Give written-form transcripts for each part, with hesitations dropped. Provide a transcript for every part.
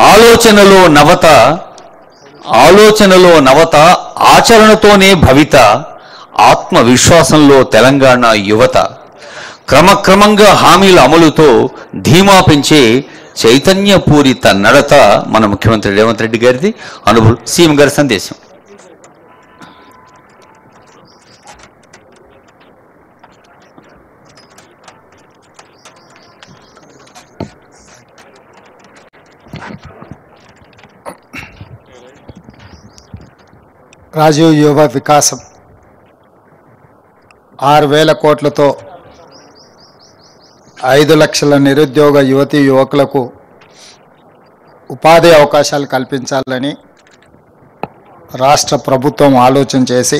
ఆలోచనలో నవత ఆలోచనలో నవత ఆచరణతోనే భవిత ఆత్మవిశ్వాసంలో తెలంగాణ యువత క్రమక్రమంగా హామీల అమలుతో ధీమా పెంచే చైతన్యపూరిత నడత మన ముఖ్యమంత్రి రేవంత్ రెడ్డి గారిది. అనుభవం సీఎం గారి సందేశం. రాజీవ్ యువ వికాసం 6,000 కోట్లతో 5 లక్షల నిరుద్యోగ యువతీ యువకులకు ఉపాధి అవకాశాలు కల్పించాలని రాష్ట్ర ప్రభుత్వం ఆలోచన చేసి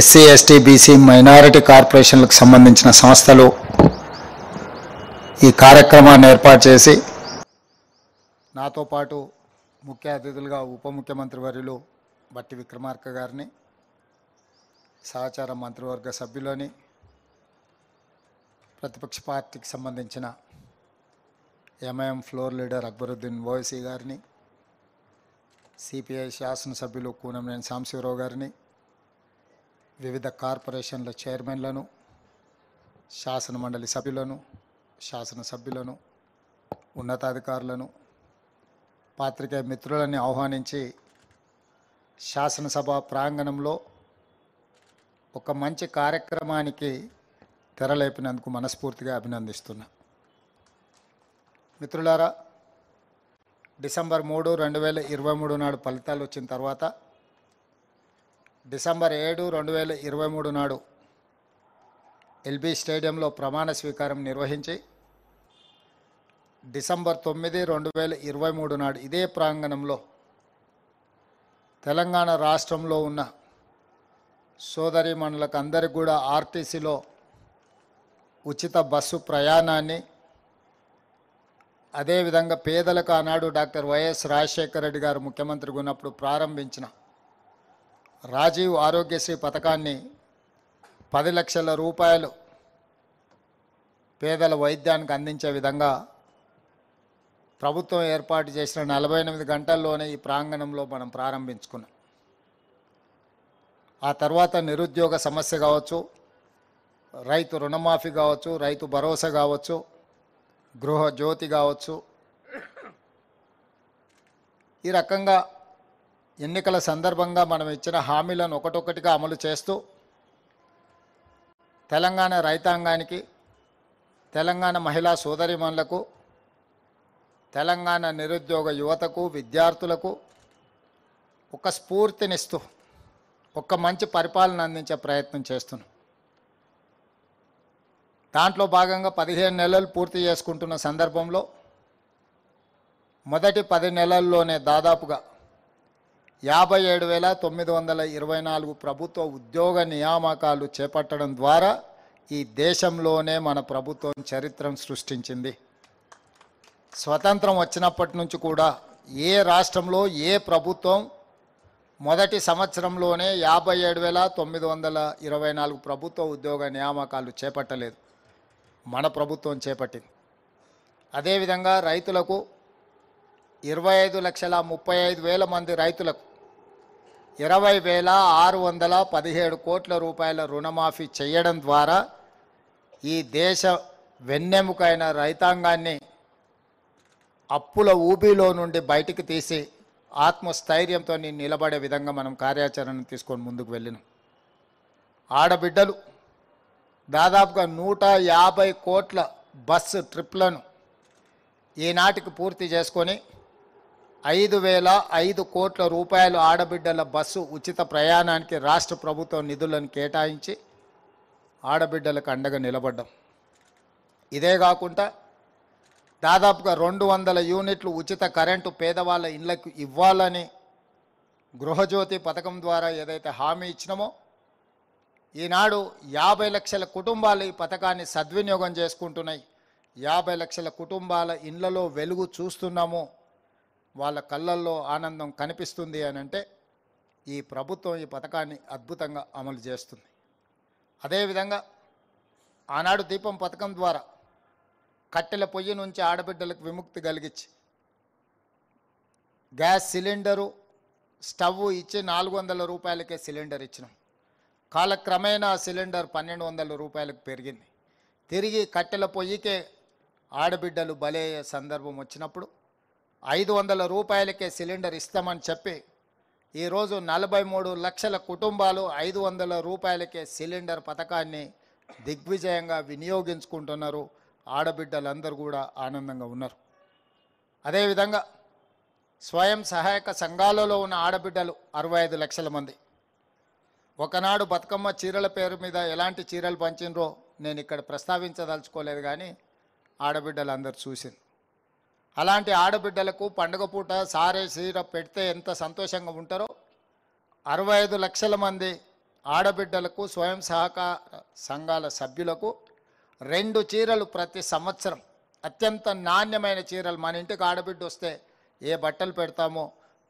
ఎస్సీ ఎస్టీ బీసీ మైనారిటీ కార్పొరేషన్లకు సంబంధించిన సంస్థలు ఈ కార్యక్రమాన్ని ఏర్పాటు చేసి నాతో పాటు ముఖ్య అతిథులుగా ఉప ముఖ్యమంత్రి వర్యులు బట్టి విక్రమార్క గారిని, సహచార మంత్రివర్గ సభ్యులని, ప్రతిపక్ష పార్టీకి సంబంధించిన MIM floor leader Akbaruddin Owaisi గారిని, సిపిఐ శాసనసభ్యులు కూనంనేని సాంబశివరావు గారిని, వివిధ కార్పొరేషన్ల చైర్మన్లను, శాసనమండలి సభ్యులను, శాసనసభ్యులను, ఉన్నతాధికారులను, పాత్రికేయ మిత్రులని ఆహ్వానించి శాసనసభ ప్రాంగణంలో ఒక మంచి కార్యక్రమానికి తెరలేపినందుకు మనస్ఫూర్తిగా అభినందిస్తున్నా. మిత్రులారా, డిసెంబర్ 3, 2023 నాడు ఫలితాలు వచ్చిన తర్వాత డిసెంబర్ 7, 2023 నాడు ఎల్బీ స్టేడియంలో ప్రమాణ స్వీకారం నిర్వహించి డిసెంబర్ 9, 2023 నాడు ఇదే ప్రాంగణంలో తెలంగాణ రాష్ట్రంలో ఉన్న సోదరీమణులకు అందరికీ కూడా ఆర్టీసీలో ఉచిత బస్సు ప్రయాణాన్ని, అదేవిధంగా పేదలకు ఆనాడు డాక్టర్ వైఎస్ రాజశేఖర రెడ్డి గారు ముఖ్యమంత్రిగా ఉన్నప్పుడు ప్రారంభించిన రాజీవ్ ఆరోగ్యశ్రీ పథకాన్ని 10 లక్షల రూపాయలు పేదల వైద్యానికి అందించే విధంగా ప్రభుత్వం ఏర్పాటు చేసిన 48 గంటల్లోనే ఈ ప్రాంగణంలో మనం ప్రారంభించుకున్నాం. ఆ తర్వాత నిరుద్యోగ సమస్య కావచ్చు, రైతు రుణమాఫీ కావచ్చు, రైతు భరోసా కావచ్చు, గృహ జ్యోతి కావచ్చు, ఈ రకంగా ఎన్నికల సందర్భంగా మనం ఇచ్చిన హామీలను ఒకటొకటిగా అమలు చేస్తూ తెలంగాణ రైతాంగానికి, తెలంగాణ మహిళా సోదరీమణులకు, తెలంగాణ నిరుద్యోగ యువతకు, విద్యార్థులకు ఒక స్ఫూర్తినిస్తూ ఒక మంచి పరిపాలన అందించే ప్రయత్నం చేస్తున్నాం. దాంట్లో భాగంగా 15 నెలలు పూర్తి చేసుకుంటున్న సందర్భంలో మొదటి 10 నెలల్లోనే దాదాపుగా 57,924 ప్రభుత్వ ఉద్యోగ నియామకాలు చేపట్టడం ద్వారా ఈ దేశంలోనే మన ప్రభుత్వం చరిత్రను సృష్టించింది. స్వతంత్రం వచ్చినప్పటి నుంచి కూడా ఏ రాష్ట్రంలో ఏ ప్రభుత్వం మొదటి సంవత్సరంలోనే 57,924 ప్రభుత్వ ఉద్యోగ నియామకాలు చేపట్టలేదు. మన ప్రభుత్వం చేపట్టింది. అదేవిధంగా రైతులకు 25,35,000 మంది రైతులకు 20,617 కోట్ల రూపాయల రుణమాఫీ చేయడం ద్వారా ఈ దేశ వెన్నెముకైన రైతాంగాన్ని అప్పుల ఊబిలో నుండి బయటికి తీసి ఆత్మస్థైర్యంతో నిలబడే విధంగా మనం కార్యాచరణ తీసుకొని ముందుకు వెళ్ళినాం. ఆడబిడ్డలు దాదాపుగా 150 కోట్ల బస్సు ట్రిప్లను ఈనాటికి పూర్తి చేసుకొని 5,005 కోట్ల రూపాయలు ఆడబిడ్డల బస్సు ఉచిత ప్రయాణానికి రాష్ట్ర ప్రభుత్వం నిధులను కేటాయించి ఆడబిడ్డలకు అండగా నిలబడ్డాం. ఇదే కాకుండా దాదాపుగా 200 యూనిట్లు ఉచిత కరెంటు పేదవాళ్ళ ఇళ్లకు ఇవ్వాలని గృహజ్యోతి పథకం ద్వారా ఏదైతే హామీ ఇచ్చినామో ఈనాడు 50 లక్షల కుటుంబాలు ఈ పథకాన్ని సద్వినియోగం చేసుకుంటున్నాయి. 50 లక్షల కుటుంబాల ఇళ్లలో వెలుగు చూస్తున్నాము, వాళ్ళ కళ్ళల్లో ఆనందం కనిపిస్తుంది అని అంటే ఈ ప్రభుత్వం ఈ పథకాన్ని అద్భుతంగా అమలు చేస్తుంది. అదేవిధంగా ఆనాడు దీపం పథకం ద్వారా కట్టెల పొయ్యి నుంచి ఆడబిడ్డలకు విముక్తి కలిగించి గ్యాస్ సిలిండరు స్టవ్ ఇచ్చి 400 రూపాయలకే సిలిండర్ ఇచ్చినాం. కాలక్రమేణా సిలిండర్ 1200 రూపాయలకు పెరిగింది. తిరిగి కట్టెల పొయ్యికే ఆడబిడ్డలు బలయ్యే సందర్భం వచ్చినప్పుడు 500 రూపాయలకే సిలిండర్ ఇస్తామని చెప్పి ఈరోజు 43 లక్షల కుటుంబాలు 500 రూపాయలకే సిలిండర్ పథకాన్ని దిగ్విజయంగా వినియోగించుకుంటున్నారు. ఆడబిడ్డలందరూ కూడా ఆనందంగా ఉన్నారు. అదేవిధంగా స్వయం సహాయక సంఘాలలో ఉన్న ఆడబిడ్డలు 65 లక్షల మంది ఒకనాడు బతుకమ్మ చీరల పేరు మీద ఎలాంటి చీరలు పంచినరో నేను ఇక్కడ ప్రస్తావించదలుచుకోలేదు, కానీ ఆడబిడ్డలు అందరు చూసింది. అలాంటి ఆడబిడ్డలకు పండుగ పూట సారే చీర పెడితే ఎంత సంతోషంగా ఉంటారో 65 లక్షల మంది ఆడబిడ్డలకు స్వయం సహకార సంఘాల సభ్యులకు 2 చీరలు ప్రతి సంవత్సరం, అత్యంత నాణ్యమైన చీరలు. మన ఇంటికి ఆడబిడ్డ వస్తే ఏ బట్టలు పెడతామో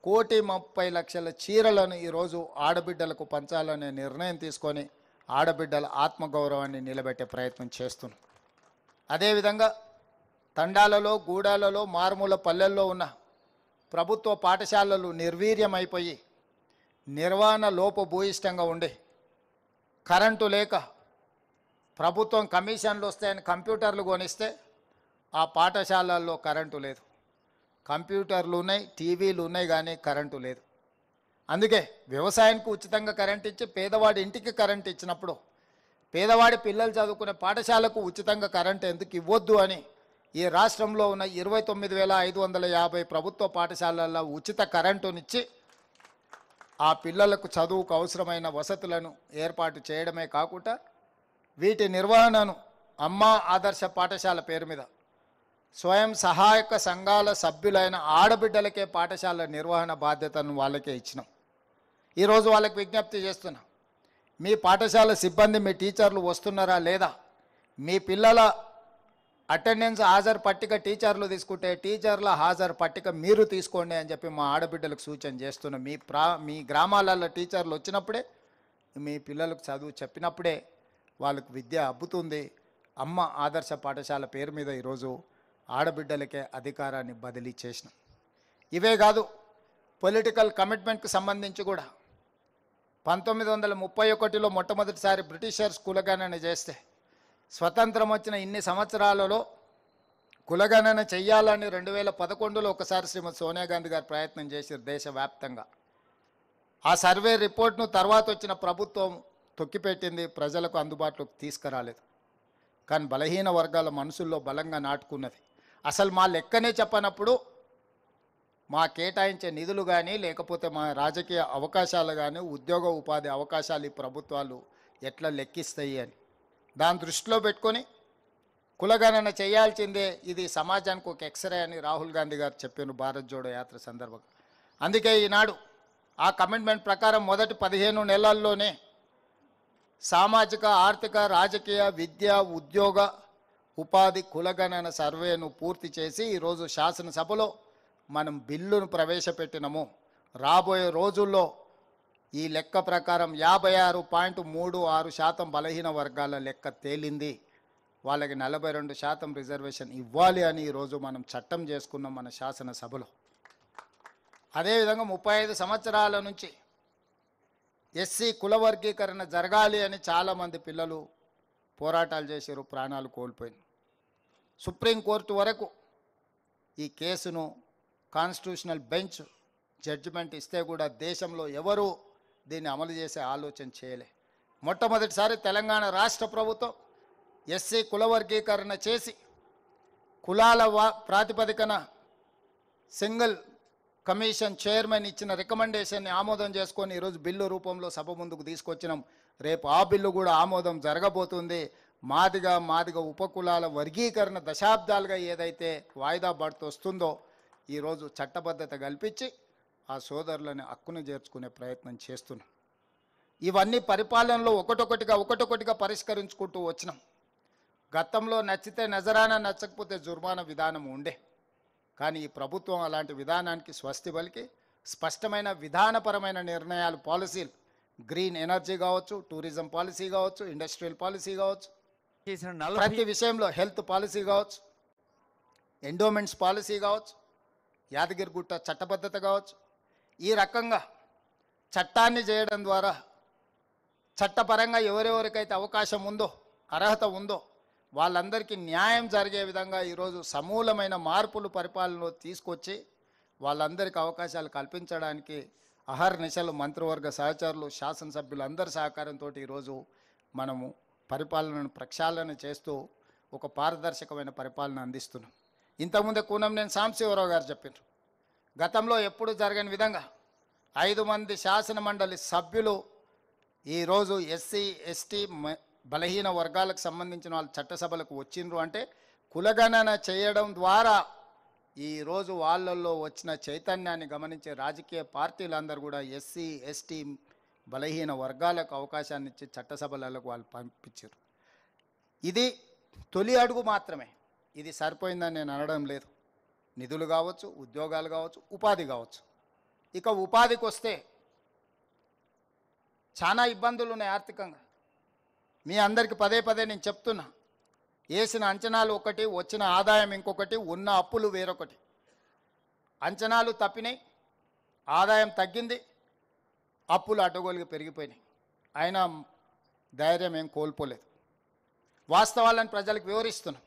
1,30,00,000 చీరలను ఈరోజు ఆడబిడ్డలకు పంచాలనే నిర్ణయం తీసుకొని ఆడబిడ్డల ఆత్మగౌరవాన్ని నిలబెట్టే ప్రయత్నం చేస్తున్నాం. అదేవిధంగా తండాలలో, గూడాలలో, మారుమూల పల్లెల్లో ఉన్న ప్రభుత్వ పాఠశాలలు నిర్వీర్యమైపోయి నిర్వహణ లోపభూయిష్టంగా ఉండి కరెంటు లేక ప్రభుత్వం కమిషన్లు వస్తాయని కంప్యూటర్లు కొనిస్తే ఆ పాఠశాలల్లో కరెంటు లేదు. కంప్యూటర్లు ఉన్నాయి, టీవీలు ఉన్నాయి, కానీ కరెంటు లేదు. అందుకే వ్యవసాయానికి ఉచితంగా కరెంట్ ఇచ్చి పేదవాడి ఇంటికి కరెంట్ ఇచ్చినప్పుడు పేదవాడి పిల్లలు చదువుకునే పాఠశాలకు ఉచితంగా కరెంట్ ఎందుకు ఇవ్వద్దు అని ఈ రాష్ట్రంలో ఉన్న 29,550 ప్రభుత్వ పాఠశాలల్లో ఉచిత కరెంటునిచ్చి ఆ పిల్లలకు చదువుకు అవసరమైన వసతులను ఏర్పాటు చేయడమే కాకుండా వీటి నిర్వహణను అమ్మా ఆదర్శ పాఠశాల పేరు మీద స్వయం సహాయక సంఘాల సభ్యులైన ఆడబిడ్డలకే పాఠశాల నిర్వహణ బాధ్యతను వాళ్ళకే ఇచ్చినాం. ఈరోజు వాళ్ళకి విజ్ఞప్తి చేస్తున్నా, మీ పాఠశాల సిబ్బంది, మీ టీచర్లు వస్తున్నారా లేదా, మీ పిల్లల అటెండెన్స్ హాజరు పట్టిక టీచర్లు తీసుకుంటే టీచర్ల హాజరు పట్టిక మీరు తీసుకోండి అని చెప్పి మా ఆడబిడ్డలకు సూచన చేస్తున్నాం. మీ గ్రామాలలో టీచర్లు వచ్చినప్పుడే, మీ పిల్లలకు చదువు చెప్పినప్పుడే వాళ్ళకు విద్య అబ్బుతుంది. అమ్మ ఆదర్శ పాఠశాల పేరు మీద ఈరోజు ఆడబిడ్డలకే అధికారాన్ని బదిలీ చేసినాం. ఇవే కాదు, పొలిటికల్ కమిట్మెంట్కి సంబంధించి కూడా 1931లో మొట్టమొదటిసారి బ్రిటిషర్స్ కులగణన చేస్తే స్వతంత్రం వచ్చిన ఇన్ని సంవత్సరాలలో కులగణన చెయ్యాలని 2011లో ఒకసారి శ్రీమతి సోనియా గాంధీ గారు ప్రయత్నం చేశారు దేశవ్యాప్తంగా. ఆ సర్వే రిపోర్ట్ను తర్వాత వచ్చిన ప్రభుత్వం తొక్కిపెట్టింది, ప్రజలకు అందుబాటులోకి తీసుకురాలేదు. కానీ బలహీన వర్గాల మనసుల్లో బలంగా నాటుకున్నది. అసలు మా లెక్కనే చెప్పనప్పుడు మా కేటాయించే నిధులు కానీ లేకపోతే మా రాజకీయ అవకాశాలు కానీ ఉద్యోగ ఉపాధి అవకాశాలు ఈ ప్రభుత్వాలు ఎట్లా లెక్కిస్తాయి అని దాన్ని దృష్టిలో పెట్టుకొని కులగణన చేయాల్సిందే, ఇది సమాజానికి ఒక ఎక్స్రే అని రాహుల్ గాంధీ గారు చెప్పారు భారత్ జోడో యాత్ర సందర్భంగా. అందుకే ఈనాడు ఆ కమిట్మెంట్ ప్రకారం మొదటి 15 నెలల్లోనే సామాజిక, ఆర్థిక, రాజకీయ, విద్య, ఉద్యోగ ఉపాధి కులగణన సర్వేను పూర్తి చేసి ఈరోజు శాసనసభలో మనం బిల్లును ప్రవేశపెట్టినాము. రాబోయే రోజుల్లో ఈ లెక్క ప్రకారం 56.36% బలహీన వర్గాల లెక్క తేలింది. వాళ్ళకి 42% రిజర్వేషన్ ఇవ్వాలి అని ఈరోజు మనం చట్టం చేసుకున్నాం మన శాసనసభలో. అదేవిధంగా 35 సంవత్సరాల నుంచి ఎస్సీ కుల వర్గీకరణ జరగాలి అని చాలామంది పిల్లలు పోరాటాలు చేశారు, ప్రాణాలు కోల్పోయింది. సుప్రీంకోర్టు వరకు ఈ కేసును కాన్స్టిట్యూషనల్ బెంచ్ జడ్జిమెంట్ ఇస్తే కూడా దేశంలో ఎవరు దీన్ని అమలు చేసే ఆలోచన చేయలే. మొట్టమొదటిసారి తెలంగాణ రాష్ట్ర ప్రభుత్వం ఎస్సీ కుల వర్గీకరణ చేసి కులాల ప్రాతిపదికన సింగిల్ కమిషన్ చైర్మన్ ఇచ్చిన రికమెండేషన్ని ఆమోదం చేసుకొని ఈరోజు బిల్లు రూపంలో సభ ముందుకు తీసుకొచ్చినాం. రేపు ఆ బిల్లు కూడా ఆమోదం జరగబోతుంది. మాదిగ ఉపకులాల వర్గీకరణ దశాబ్దాలుగా ఏదైతే వాయిదా పడుతూ వస్తుందో ఈరోజు చట్టబద్ధత కల్పించి ఆ సోదరులని హక్కును చేర్చుకునే ప్రయత్నం చేస్తున్నాం. ఇవన్నీ పరిపాలనలో ఒకటొకటిగా పరిష్కరించుకుంటూ వచ్చినాం. గతంలో నచ్చితే నజరానా, నచ్చకపోతే జుర్మానా విధానం ఉండే. కానీ ఈ ప్రభుత్వం అలాంటి విధానానికి స్వస్తి పలికి స్పష్టమైన విధానపరమైన నిర్ణయాలు, పాలసీలు, గ్రీన్ ఎనర్జీ కావచ్చు, టూరిజం పాలసీ కావచ్చు, ఇండస్ట్రియల్ పాలసీ కావచ్చు, ప్రతి విషయంలో హెల్త్ పాలసీ కావచ్చు, ఎండోమెంట్స్ పాలసీ కావచ్చు, యాదగిరిగుట్ట చట్టబద్ధత కావచ్చు, ఈ రకంగా చట్టాన్ని చేయడం ద్వారా చట్టపరంగా ఎవరెవరికైతే అవకాశం ఉందో, అర్హత ఉందో వాళ్ళందరికీ న్యాయం జరిగే విధంగా ఈరోజు సమూలమైన మార్పులు పరిపాలనలో తీసుకొచ్చి వాళ్ళందరికీ అవకాశాలు కల్పించడానికి అహర్నిశలు మంత్రివర్గ సహచరులు, శాసనసభ్యులు అందరి సహకారంతో ఈరోజు మనము పరిపాలనను ప్రక్షాళన చేస్తూ ఒక పారదర్శకమైన పరిపాలన అందిస్తున్నాం. ఇంతకుముందే కూనంనేని సాంబశివరావు గారు చెప్పారు, గతంలో ఎప్పుడు జరగని విధంగా 5 మంది శాసన మండలి సభ్యులు ఈరోజు ఎస్సీ ఎస్టీ బలహీన వర్గాలకు సంబంధించిన వాళ్ళు చట్టసభలకు వచ్చిండ్రు అంటే కులగణన చేయడం ద్వారా ఈరోజు వాళ్ళల్లో వచ్చిన చైతన్యాన్ని గమనించే రాజకీయ పార్టీలందరూ కూడా ఎస్సీ ఎస్టీ బలహీన వర్గాలకు అవకాశాన్ని ఇచ్చి చట్టసభలకు వాళ్ళు పంపించారు. ఇది తొలి అడుగు మాత్రమే. ఇది సరిపోయిందని నేను అనడం లేదు. నిధులు కావచ్చు, ఉద్యోగాలు కావచ్చు, ఉపాధి కావచ్చు. ఇక ఉపాధికి వస్తే చాలా ఇబ్బందులు ఉన్నాయి ఆర్థికంగా. మీ అందరికీ పదే పదే నేను చెప్తున్నా, వేసిన అంచనాలు ఒకటి, వచ్చిన ఆదాయం ఇంకొకటి, ఉన్న అప్పులు వేరొకటి. అంచనాలు తప్పినాయి, ఆదాయం తగ్గింది, అప్పులు అడ్డగోలుగా పెరిగిపోయినాయి. అయినా ధైర్యం ఏం కోల్పోలేదు. వాస్తవాలను ప్రజలకు వివరిస్తున్నాం.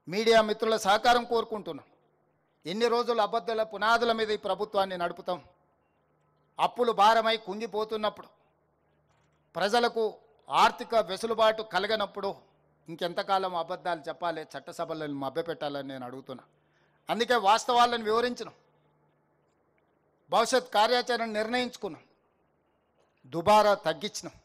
మీడియా మిత్రుల సహకారం కోరుకుంటున్నాం. ఎన్ని రోజులు అబద్ధాల పునాదుల మీద ఈ ప్రభుత్వాన్ని నడుపుతాం? అప్పులు భారమై కుంగిపోతున్నప్పుడు, ప్రజలకు ఆర్థిక వెసులుబాటు కలగనప్పుడు ఇంకెంతకాలం అబద్ధాలు చెప్పాలి, చట్టసభలను మభ్యపెట్టాలని నేను అడుగుతున్నా. అందుకే వాస్తవాలను వివరించినాం, భవిష్యత్ కార్యాచరణ నిర్ణయించుకున్నాం, దుబారా తగ్గించినాం.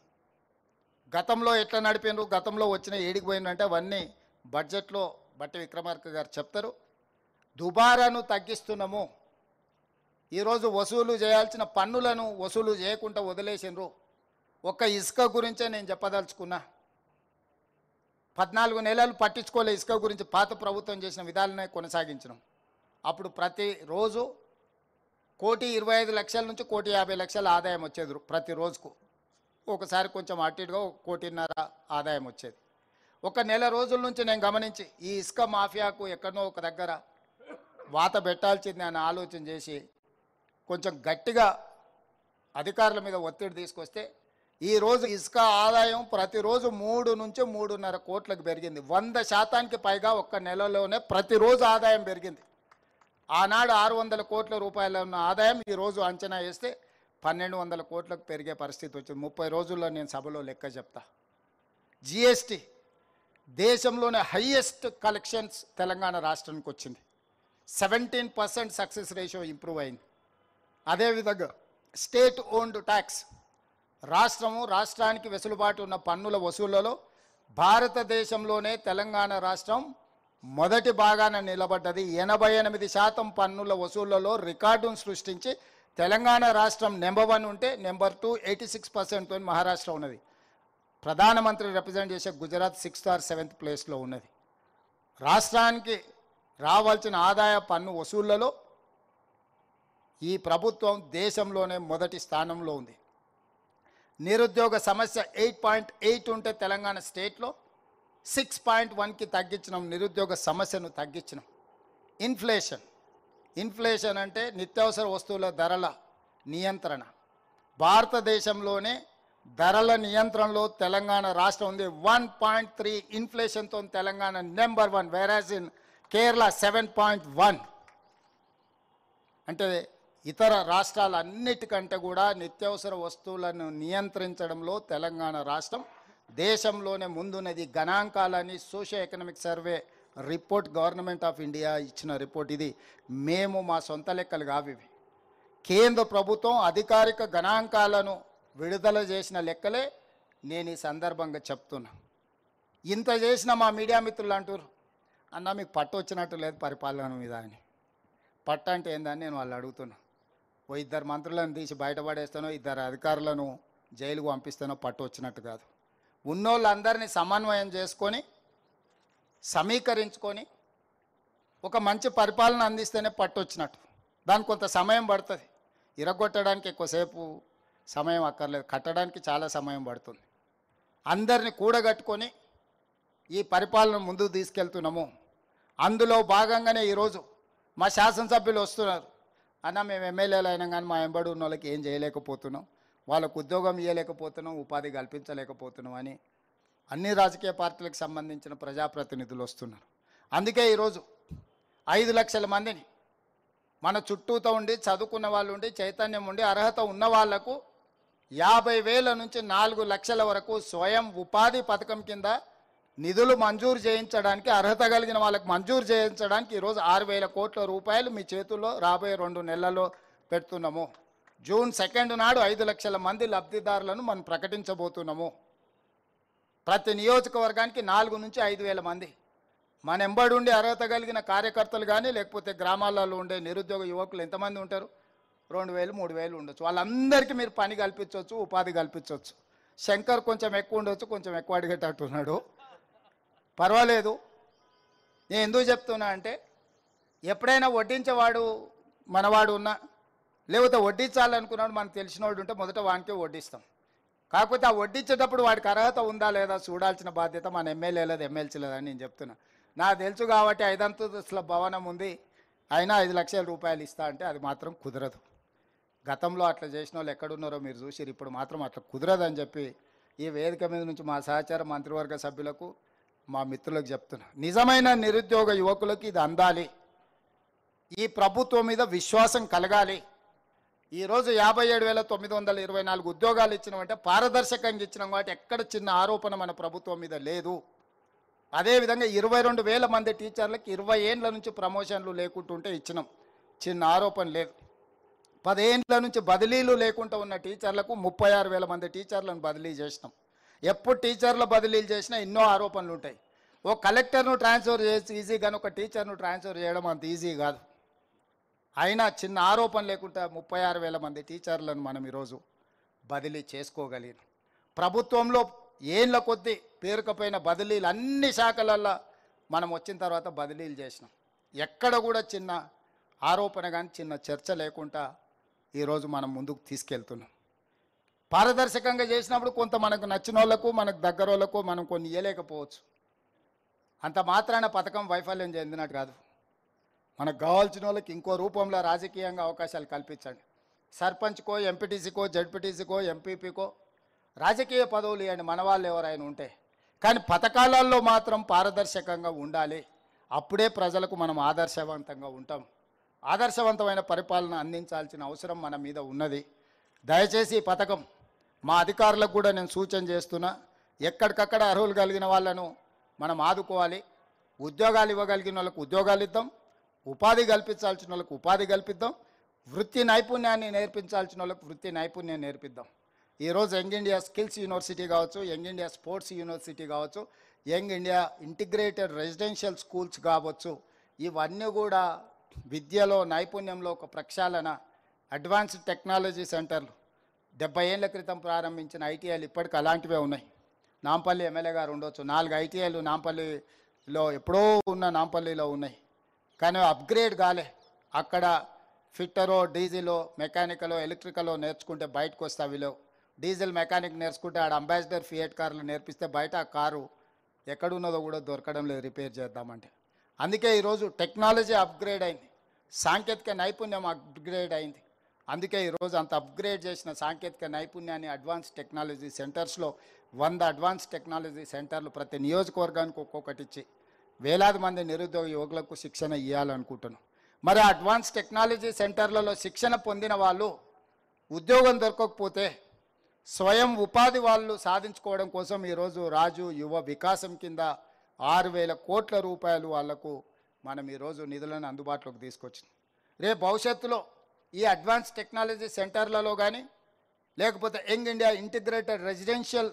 గతంలో ఎట్లా నడిపినారు, గతంలో వచ్చిన ఏడికి పోయినంటే అవన్నీ బడ్జెట్లో బట్టి విక్రమార్క గారు చెప్తారు. దుబారాను తగ్గిస్తున్నాము. ఈరోజు వసూలు చేయాల్సిన పన్నులను వసూలు చేయకుండా వదిలేసినారు. ఒక్క ఇసుక గురించే నేను చెప్పదలుచుకున్నా. 14 నెలలు పట్టించుకోలే ఇసుక గురించి. పాత ప్రభుత్వం చేసిన విధాలనే కొనసాగించినాం. అప్పుడు ప్రతిరోజు 1,25,00,000 నుంచి 1,50,00,000 ఆదాయం వచ్చేది ప్రతిరోజుకు. ఒకసారి కొంచెం అటు ఇటుగా 1,50,00,000 ఆదాయం వచ్చేది. ఒక నెల రోజుల నుంచి నేను గమనించి ఈ ఇసుక మాఫియాకు ఎక్కడనో ఒక దగ్గర వాత పెట్టాల్సింది అని ఆలోచన చేసి కొంచెం గట్టిగా అధికారుల మీద ఒత్తిడి తీసుకొస్తే ఈరోజు ఇసుక ఆదాయం ప్రతిరోజు 3 నుంచి 3.5 కోట్లకు పెరిగింది. 100% పైగా ఒక్క నెలలోనే ప్రతిరోజు ఆదాయం పెరిగింది. ఆనాడు 600 కోట్ల రూపాయల ఉన్న ఆదాయం ఈరోజు అంచనా వేస్తే 1,200 కోట్లకు పెరిగే పరిస్థితి వచ్చింది. 30 రోజుల్లో నేను సభలో లెక్క చెప్తా. జిఎస్టీ దేశంలోనే హైయెస్ట్ కలెక్షన్స్ తెలంగాణ రాష్ట్రానికి వచ్చింది. 17% సక్సెస్ రేషియో ఇంప్రూవ్ అయింది. అదేవిధంగా స్టేట్ ఓన్డ్ ట్యాక్స్, రాష్ట్రానికి వెసులుబాటు ఉన్న పన్నుల వసూళ్లలో భారతదేశంలోనే తెలంగాణ రాష్ట్రం మొదటి భాగాన నిలబడ్డది. 88% పన్నుల వసూళ్లలో రికార్డును సృష్టించి తెలంగాణ రాష్ట్రం నెంబర్ 1 ఉంటే నెంబర్ 2 86%తో మహారాష్ట్ర ఉన్నది. ప్రధానమంత్రి రిప్రజెంట్ చేసే గుజరాత్ 6th or 7th ప్లేస్లో ఉన్నది. రాష్ట్రానికి రావాల్సిన ఆదాయ పన్ను వసూళ్లలో ఈ ప్రభుత్వం దేశంలోనే మొదటి స్థానంలో ఉంది. నిరుద్యోగ సమస్య 8.8 ఉంటే తెలంగాణ స్టేట్లో 6.1కి తగ్గించినాం. నిరుద్యోగ సమస్యను తగ్గించినాం. ఇన్ఫ్లేషన్ అంటే నిత్యావసర వస్తువుల ధరల నియంత్రణ. భారతదేశంలోనే ధరల నియంత్రణలో తెలంగాణ రాష్ట్రం ఉంది. 1.3 ఇన్ఫ్లేషన్తో Telangana number 1, average in Kerala 7.1. అంటే ఇతర రాష్ట్రాలన్నిటికంటే కూడా నిత్యావసర వస్తువులను నియంత్రించడంలో తెలంగాణ రాష్ట్రం దేశంలోనే ముందున్నది. గణాంకాలని socio economic survey report government of India ఇచ్చిన రిపోర్ట్ ఇది. మేము మా సొంత లెక్కలు కావి. కేంద్ర ప్రభుత్వం అధికారిక గణాంకాలను విడుదల చేసిన లెక్కలే నేను ఈ సందర్భంగా చెప్తున్నా. ఇంత చేసిన మా మీడియా మిత్రులు అంటారు, అన్న మీకు పట్టు వచ్చినట్టు లేదు పరిపాలన మీద అని. పట్టు అంటే ఏందని నేను వాళ్ళు అడుగుతున్నా. ఓ 2 మంత్రులను తీసి బయటపడేస్తానో 2 అధికారులను జైలుకు పంపిస్తానో పట్టు వచ్చినట్టు కాదు. ఉన్నోళ్ళందరినీ సమన్వయం చేసుకొని సమీకరించుకొని ఒక మంచి పరిపాలన అందిస్తేనే పట్టు వచ్చినట్టు. దానికి కొంత సమయం పడుతుంది. ఇరగొట్టడానికి ఎక్కువసేపు సమయం అక్కర్లేదు, కట్టడానికి చాలా సమయం పడుతుంది. అందరినీ కూడగట్టుకొని ఈ పరిపాలన ముందుకు తీసుకెళ్తున్నాము. అందులో భాగంగానే ఈరోజు మా శాసనసభ్యులు వస్తున్నారు. అన్న మేము ఎమ్మెల్యేలు అయినా కానీ మా వెంబడి ఉన్న వాళ్ళకి ఏం చేయలేకపోతున్నాం, వాళ్ళకు ఉద్యోగం ఇవ్వలేకపోతున్నాం, ఉపాధి కల్పించలేకపోతున్నాం అని అన్ని రాజకీయ పార్టీలకు సంబంధించిన ప్రజాప్రతినిధులు వస్తున్నారు. అందుకే ఈరోజు 5 లక్షల మందిని మన చుట్టూతో ఉండి చదువుకున్న వాళ్ళు ఉండి చైతన్యం ఉండి అర్హత ఉన్న వాళ్లకు 50,000 నుంచి 4 లక్షల వరకు స్వయం ఉపాధి పథకం కింద నిధులు మంజూరు చేయించడానికి, అర్హత కలిగిన వాళ్ళకి మంజూరు చేయించడానికి ఈరోజు 6,000 కోట్ల రూపాయలు మీ చేతుల్లో రాబోయే 2 నెలల్లో పెడుతున్నాము. జూన్ 2 నాడు 5 లక్షల మంది లబ్ధిదారులను మనం ప్రకటించబోతున్నాము. ప్రతి నియోజకవర్గానికి 4 నుంచి 5,000 మంది మన ఎంబడి ఉండి అర్హత కలిగిన కార్యకర్తలు కానీ లేకపోతే గ్రామాలలో ఉండే నిరుద్యోగ యువకులు ఎంతమంది ఉంటారు? 2,000 3,000 ఉండొచ్చు. వాళ్ళందరికీ మీరు పని కల్పించవచ్చు, ఉపాధి కల్పించవచ్చు. శంకర్ కొంచెం ఎక్కువ ఉండొచ్చు, కొంచెం ఎక్కువ అడిగేటట్టున్నాడు, పర్వాలేదు. నేను ఎందుకు చెప్తున్నా అంటే ఎప్పుడైనా వడ్డించేవాడు మనవాడు ఉన్నా లేకపోతే వడ్డించాలనుకున్నాడు మనకు తెలిసినవాడు ఉంటే మొదట వానికే వడ్డిస్తాం. కాకపోతే ఆ వడ్డించేటప్పుడు వాడికి అర్హత ఉందా లేదా చూడాల్సిన బాధ్యత మన ఎమ్మెల్యేలేదు ఎమ్మెల్సీలేదని నేను చెప్తున్నా. నాకు తెలుసు కాబట్టి 5 అంతస్తుల భవనం ఉంది, అయినా 5 లక్షల రూపాయలు ఇస్తా అంటే అది మాత్రం కుదరదు. గతంలో అట్లా చేసిన వాళ్ళు ఎక్కడున్నారో మీరు చూసిరు, ఇప్పుడు మాత్రం అట్లా కుదరదని చెప్పి ఈ వేదిక మీద నుంచి మా సహచార మంత్రివర్గ సభ్యులకు మా మిత్రులకు చెప్తున్నా. నిజమైన నిరుద్యోగ యువకులకి ఇది అందాలి, ఈ ప్రభుత్వం మీద విశ్వాసం కలగాలి. ఈరోజు 57,924 ఉద్యోగాలు ఇచ్చినామంటే పారదర్శకంగా ఇచ్చినాం కాబట్టి ఎక్కడ చిన్న ఆరోపణ మన ప్రభుత్వం మీద లేదు. అదేవిధంగా 22,000 మంది టీచర్లకు 20 ఏండ్ల నుంచి ప్రమోషన్లు లేకుంటుంటే ఇచ్చినాం, చిన్న ఆరోపణ లేదు. 10 ఏండ్ల నుంచి బదిలీలు లేకుండా ఉన్న టీచర్లకు 36,000 మంది టీచర్లను బదిలీ చేసినాం. ఎప్పుడు టీచర్ల బదిలీలు చేసినా ఎన్నో ఆరోపణలు ఉంటాయి. ఓ కలెక్టర్ను ట్రాన్స్ఫర్ చేసి ఈజీ కానీ ఒక టీచర్ను ట్రాన్స్ఫర్ చేయడం అంత ఈజీ కాదు. అయినా చిన్న ఆరోపణ లేకుండా 36,000 మంది టీచర్లను మనం ఈరోజు బదిలీ చేసుకోగలిగినాం. ప్రభుత్వంలో ఏళ్ళ కొద్దీ పేరుకపోయిన బదిలీలు అన్ని శాఖలల్లో మనం వచ్చిన తర్వాత బదిలీలు చేసినాం. ఎక్కడ కూడా చిన్న ఆరోపణ కానీ చిన్న చర్చ లేకుండా ఈరోజు మనం ముందుకు తీసుకెళ్తున్నాం. పారదర్శకంగా చేసినప్పుడు కొంత మనకు నచ్చిన వాళ్ళకు మనకు దగ్గర వాళ్ళకు మనం కొన్ని ఇవ్వలేకపోవచ్చు. అంత మాత్రాన పథకం వైఫల్యం చెందినట్టు కాదు. మనకు కావాల్సిన వాళ్ళకి ఇంకో రూపంలో రాజకీయంగా అవకాశాలు కల్పించండి. సర్పంచ్కో ఎంపీటీసీకో జడ్పీటీసీకో ఎంపీపీకో రాజకీయ పదవులు ఇవ్వండి మన వాళ్ళు ఎవరైనా ఉంటే, కానీ పథకాలలో మాత్రం పారదర్శకంగా ఉండాలి. అప్పుడే ప్రజలకు మనం ఆదర్శవంతంగా ఉంటాం. ఆదర్శవంతమైన పరిపాలన అందించాల్సిన అవసరం మన మీద ఉన్నది. దయచేసి ఈ పథకం మా అధికారులకు కూడా నేను సూచన చేస్తున్నా, ఎక్కడికక్కడ అర్హులు కలిగిన వాళ్ళను మనం ఆదుకోవాలి. ఉద్యోగాలు ఇవ్వగలిగిన వాళ్ళకు ఉద్యోగాలు ఇద్దాం, ఉపాధి కల్పించాల్సిన వాళ్ళకు ఉపాధి కల్పిద్దాం, వృత్తి నైపుణ్యాన్ని నేర్పించాల్సిన వాళ్ళకు వృత్తి నైపుణ్యం నేర్పిద్దాం. ఈరోజు యంగ్ ఇండియా స్కిల్స్ యూనివర్సిటీ కావచ్చు, యంగ్ ఇండియా స్పోర్ట్స్ యూనివర్సిటీ కావచ్చు, young India integrated residential schools కావచ్చు, ఇవన్నీ కూడా విద్యలో నైపుణ్యంలో ఒక ప్రక్షాళన. అడ్వాన్స్డ్ టెక్నాలజీ సెంటర్లు 70 ఏళ్ల క్రితం ప్రారంభించిన ఐటీఐలు ఇప్పటికి అలాంటివే ఉన్నాయి. నాంపల్లి ఎమ్మెల్యే గారు ఉండొచ్చు, 4 ఐటీఐలు నాంపల్లిలో ఎప్పుడో ఉన్న నాంపల్లిలో ఉన్నాయి, కానీ అప్గ్రేడ్ కాలే. అక్కడ ఫిట్టరో డీజిలో మెకానికలో ఎలక్ట్రికలో నేర్చుకుంటే బయటకు వస్తే అవిలో డీజిల్ మెకానిక్ నేర్చుకుంటే ఆడ అంబాసిడర్ ఫియట్ కార్లు నేర్పిస్తే బయట ఆ కారు ఎక్కడున్నదో కూడా దొరకడం లేదు రిపేర్ చేద్దామంటే. అందుకే ఈరోజు టెక్నాలజీ అప్గ్రేడ్ అయింది, సాంకేతిక నైపుణ్యం అప్గ్రేడ్ అయింది. అందుకే ఈరోజు అంత అప్గ్రేడ్ చేసిన సాంకేతిక నైపుణ్యాన్ని అడ్వాన్స్ టెక్నాలజీ సెంటర్స్లో 100 అడ్వాన్స్ టెక్నాలజీ సెంటర్లు ప్రతి నియోజకవర్గానికి ఒక్కొక్కటి ఇచ్చి వేలాది మంది నిరుద్యోగ యువకులకు శిక్షణ ఇవ్వాలనుకుంటున్నాం. మరి అడ్వాన్స్ టెక్నాలజీ సెంటర్లలో శిక్షణ పొందిన వాళ్ళు ఉద్యోగం దొరకకపోతే స్వయం ఉపాధి వాళ్ళు సాధించుకోవడం కోసం ఈరోజు రాజు యువ వికాసం కింద 6,000 కోట్ల రూపాయలు వాళ్లకు మనం ఈరోజు నిధులను అందుబాటులోకి తీసుకొచ్చినాం. రేపు భవిష్యత్తులో ఈ అడ్వాన్స్ టెక్నాలజీ సెంటర్లలో కానీ లేకపోతే యంగ్ ఇండియా ఇంటిగ్రేటెడ్ రెసిడెన్షియల్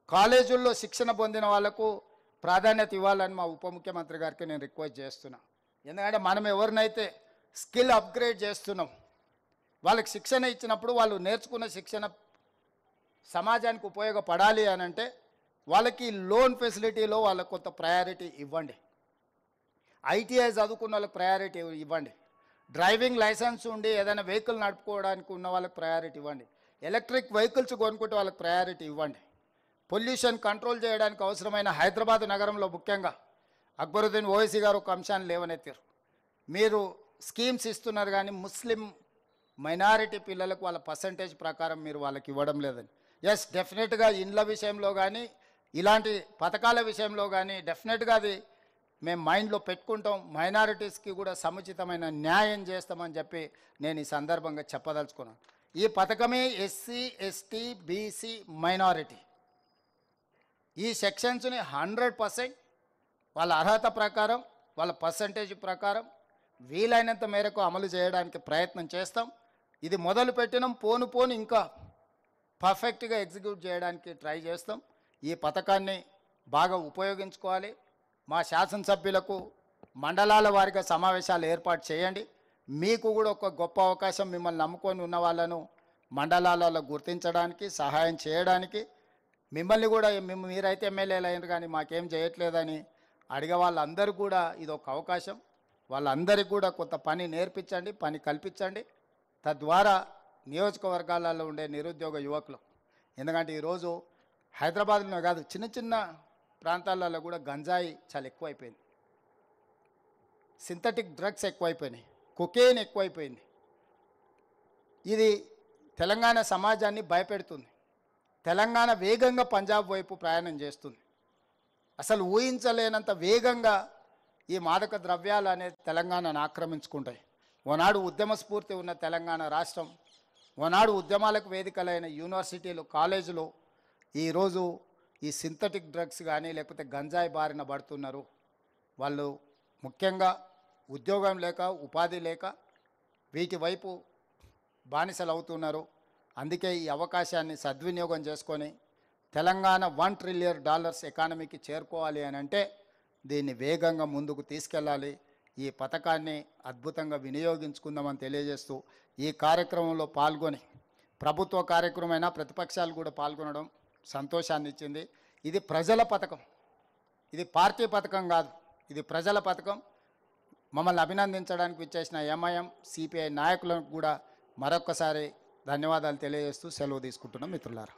కాలేజీల్లో శిక్షణ పొందిన వాళ్లకు ప్రాధాన్యత ఇవ్వాలని మా ఉప ముఖ్యమంత్రి గారికి నేను రిక్వెస్ట్ చేస్తున్నా. ఎందుకంటే మనం ఎవరినైతే స్కిల్ అప్గ్రేడ్ చేస్తున్నాం వాళ్ళకి శిక్షణ ఇచ్చినప్పుడు వాళ్ళు నేర్చుకున్న శిక్షణ సమాజానికి ఉపయోగపడాలి అని అంటే వాళ్ళకి లోన్ ఫెసిలిటీలో వాళ్ళకు కొంత ప్రయారిటీ ఇవ్వండి. ఐటీఐ చదువుకున్న వాళ్ళకి ప్రయారిటీ ఇవ్వండి. డ్రైవింగ్ లైసెన్స్ ఉండి ఏదైనా వెహికల్ నడుపుకోవడానికి ఉన్న వాళ్ళకి ప్రయారిటీ ఇవ్వండి. ఎలక్ట్రిక్ వెహికల్స్ కొనుక్కుంటే వాళ్ళకి ప్రయారిటీ ఇవ్వండి. పొల్యూషన్ కంట్రోల్ చేయడానికి అవసరమైన హైదరాబాద్ నగరంలో ముఖ్యంగా అక్బరుద్దీన్ ఓవైసీ గారు ఒక అంశాన్ని లేవనెత్తారు. మీరు స్కీమ్స్ ఇస్తున్నారు కానీ ముస్లిం మైనారిటీ పిల్లలకు వాళ్ళ పర్సంటేజ్ ప్రకారం మీరు వాళ్ళకి ఇవ్వడం లేదని. ఎస్, డెఫినెట్గా ఇండ్ల విషయంలో కానీ ఇలాంటి పథకాల విషయంలో కానీ డెఫినెట్గా అది మేము మైండ్లో పెట్టుకుంటాం. మైనారిటీస్కి కూడా సముచితమైన న్యాయం చేస్తామని చెప్పి నేను ఈ సందర్భంగా చెప్పదలుచుకున్నాను. ఈ పథకమే ఎస్సీ, ఎస్టీ, బీసీ, మైనారిటీ ఈ సెక్షన్స్ని 100% వాళ్ళ అర్హత ప్రకారం వాళ్ళ పర్సంటేజ్ ప్రకారం వీలైనంత మేరకు అమలు చేయడానికి ప్రయత్నం చేస్తాం. ఇది మొదలు పెట్టినాం, పోను పోను ఇంకా పర్ఫెక్ట్గా ఎగ్జిక్యూట్ చేయడానికి ట్రై చేస్తాం. ఈ పథకాన్ని బాగా ఉపయోగించుకోవాలి. మా శాసనసభ్యులకు మండలాల వారీగా సమావేశాలు ఏర్పాటు చేయండి. మీకు కూడా ఒక గొప్ప అవకాశం, మిమ్మల్ని నమ్ముకొని ఉన్న వాళ్ళను మండలాలలో గుర్తించడానికి సహాయం చేయడానికి. మిమ్మల్ని కూడా మీరైతే ఎమ్మెల్యేలు అయినారు కానీ మాకేం చేయట్లేదని అడిగే వాళ్ళందరూ కూడా ఇది ఒక అవకాశం. వాళ్ళందరికీ కూడా కొంత పని నేర్పించండి, పని కల్పించండి. తద్వారా నియోజకవర్గాలలో ఉండే నిరుద్యోగ యువకులు, ఎందుకంటే ఈరోజు హైదరాబాద్లో కాదు చిన్న చిన్న ప్రాంతాలలో కూడా గంజాయి చాలా ఎక్కువైపోయింది, సింథటిక్ డ్రగ్స్ ఎక్కువైపోయినాయి, కొకేన్ ఎక్కువైపోయింది. ఇది తెలంగాణ సమాజాన్ని భయపెడుతుంది. తెలంగాణ వేగంగా పంజాబ్ వైపు ప్రయాణం చేస్తుంది. అసలు ఊహించలేనంత వేగంగా ఈ మాదక ద్రవ్యాలు అనేది తెలంగాణను ఆక్రమించుకుంటాయి. ఓనాడు ఉద్యమ స్ఫూర్తి ఉన్న తెలంగాణ రాష్ట్రం, ఓనాడు ఉద్యమాలకు వేదికలైన యూనివర్సిటీలు, కాలేజీలు ఈరోజు ఈ సింథటిక్ డ్రగ్స్ కానీ లేకపోతే గంజాయి బారిన పడుతున్నారు. వాళ్ళు ముఖ్యంగా ఉద్యోగం లేక, ఉపాధి లేక వీటి వైపు బానిసలు అవుతున్నారు. అందుకే ఈ అవకాశాన్ని సద్వినియోగం చేసుకొని తెలంగాణ $1 ట్రిలియన్ ఎకానమీకి చేరుకోవాలి అని అంటే దీన్ని వేగంగా ముందుకు తీసుకెళ్ళాలి. ఈ పథకాన్ని అద్భుతంగా వినియోగించుకుందామని తెలియజేస్తూ ఈ కార్యక్రమంలో పాల్గొని, ప్రభుత్వ కార్యక్రమమైనా ప్రతిపక్షాలు కూడా పాల్గొనడం సంతోషాన్ని ఇచ్చింది. ఇది ప్రజల పథకం, ఇది పార్టీ పథకం కాదు, ఇది ప్రజల పథకం. మమ్మల్ని అభినందించడానికి విచ్చేసిన ఎంఐఎం, సిపిఐ నాయకులకు కూడా మరొక్కసారి ధన్యవాదాలు తెలియజేస్తూ సెలవు తీసుకుంటున్నాం మిత్రులారా.